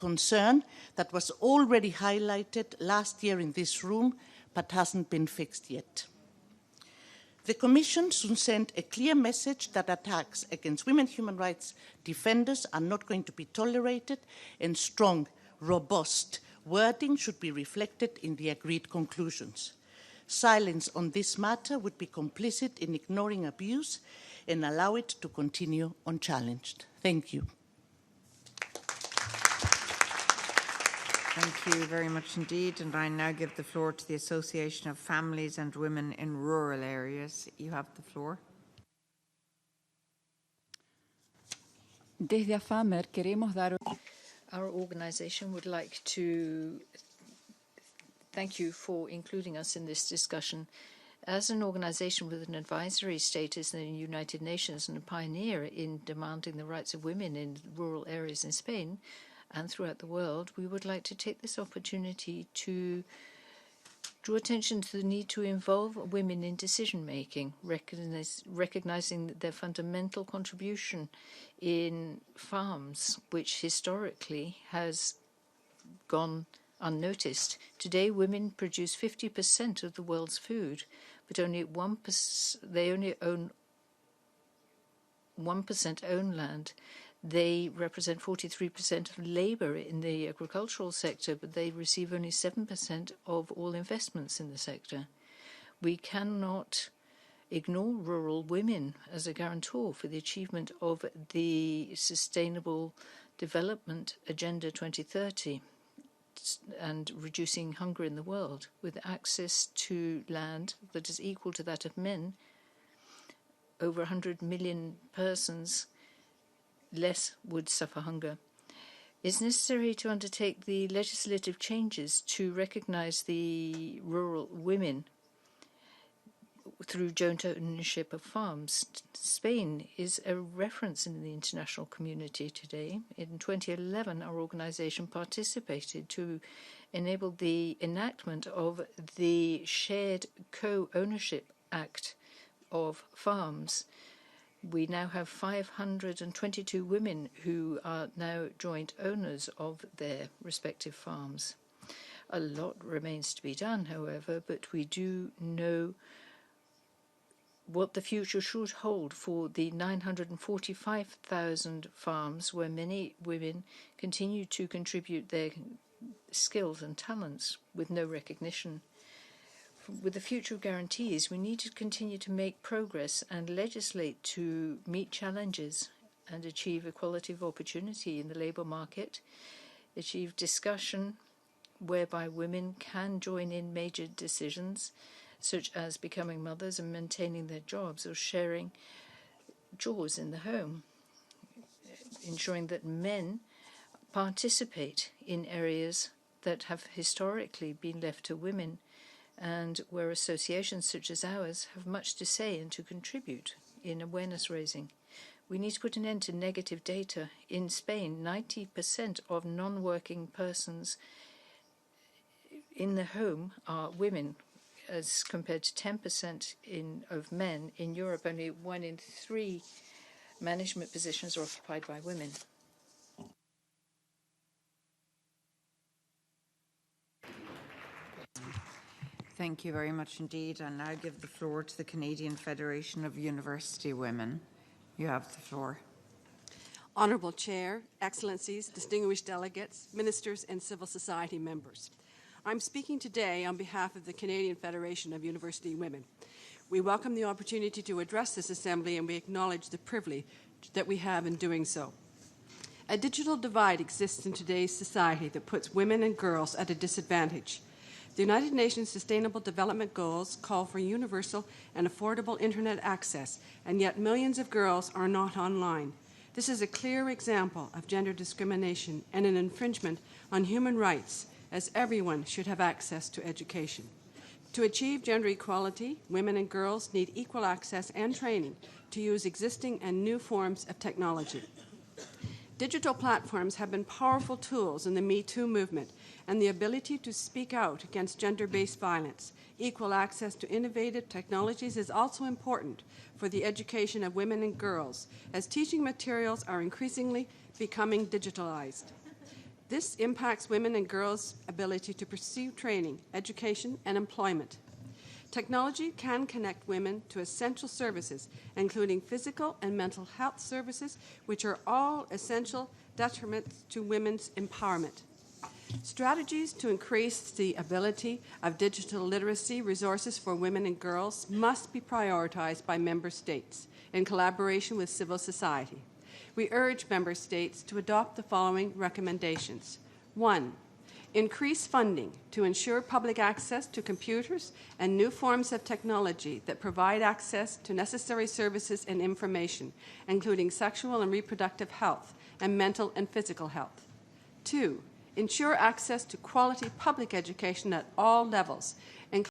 concern that was already highlighted last year in this room, but hasn't been fixed yet. The Commission should send a clear message that attacks against women human rights defenders are not going to be tolerated, and strong, robust wording should be reflected in the agreed conclusions. Silence on this matter would be complicit in ignoring abuse and allow it to continue unchallenged. Thank you. Thank you very much indeed. And I now give the floor to the Association of Families and Women in Rural Areas. You have the floor. Desde AFAMMER queremos dar... Our organization would like to thank you for including us in this discussion. As an organization with an advisory status in the United Nations and a pioneer in demanding the rights of women in rural areas in Spain and throughout the world, we would like to take this opportunity to draw attention to the need to involve women in decision-making, recognizing their fundamental contribution in farms, which historically has gone unnoticed. Today, women produce 50% of the world's food, but only 1%, they only own 1% own land. They represent 43% of labor in the agricultural sector, but they receive only 7% of all investments in the sector. We cannot ignore rural women as a guarantor for the achievement of the Sustainable Development Agenda 2030 and reducing hunger in the world. With access to land that is equal to that of men, over 100 million persons less would suffer hunger. It's necessary to undertake the legislative changes to recognize the rural women through joint ownership of farms. Spain is a reference in the international community today. In 2011, our organization participated to enable the enactment of the Shared Co-Ownership Act of farms. We now have 522 women who are now joint owners of their respective farms. A lot remains to be done, however, but we do know what the future should hold for the 945,000 farms where many women continue to contribute their skills and talents with no recognition. With the future guarantees, we need to continue to make progress and legislate to meet challenges and achieve equality of opportunity in the labour market, achieve discussion whereby women can join in major decisions, such as becoming mothers and maintaining their jobs or sharing chores in the home, ensuring that men participate in areas that have historically been left to women, and where associations such as ours have much to say and to contribute in awareness raising. We need to put an end to negative data. In Spain, 90% of non-working persons in the home are women, as compared to 10% of men. In Europe, only 1 in 3 management positions are occupied by women. Thank you very much indeed. I now give the floor to the Canadian Federation of University Women. You have the floor. Honourable Chair, Excellencies, distinguished delegates, ministers and civil society members. I'm speaking today on behalf of the Canadian Federation of University Women. We welcome the opportunity to address this assembly, and we acknowledge the privilege that we have in doing so. A digital divide exists in today's society that puts women and girls at a disadvantage. The United Nations Sustainable Development Goals call for universal and affordable internet access, and yet millions of girls are not online. This is a clear example of gender discrimination and an infringement on human rights, as everyone should have access to education. To achieve gender equality, women and girls need equal access and training to use existing and new forms of technology. Digital platforms have been powerful tools in the Me Too movement, and the ability to speak out against gender-based violence. Equal access to innovative technologies is also important for the education of women and girls, as teaching materials are increasingly becoming digitalized. This impacts women and girls' ability to pursue training, education, and employment. Technology can connect women to essential services, including physical and mental health services, which are all essential detriments to women's empowerment. Strategies to increase the ability of digital literacy resources for women and girls must be prioritized by member states in collaboration with civil society. We urge member states to adopt the following recommendations. 1. Increase funding to ensure public access to computers and new forms of technology that provide access to necessary services and information, including sexual and reproductive health and mental and physical health. 2. Ensure access to quality public education at all levels,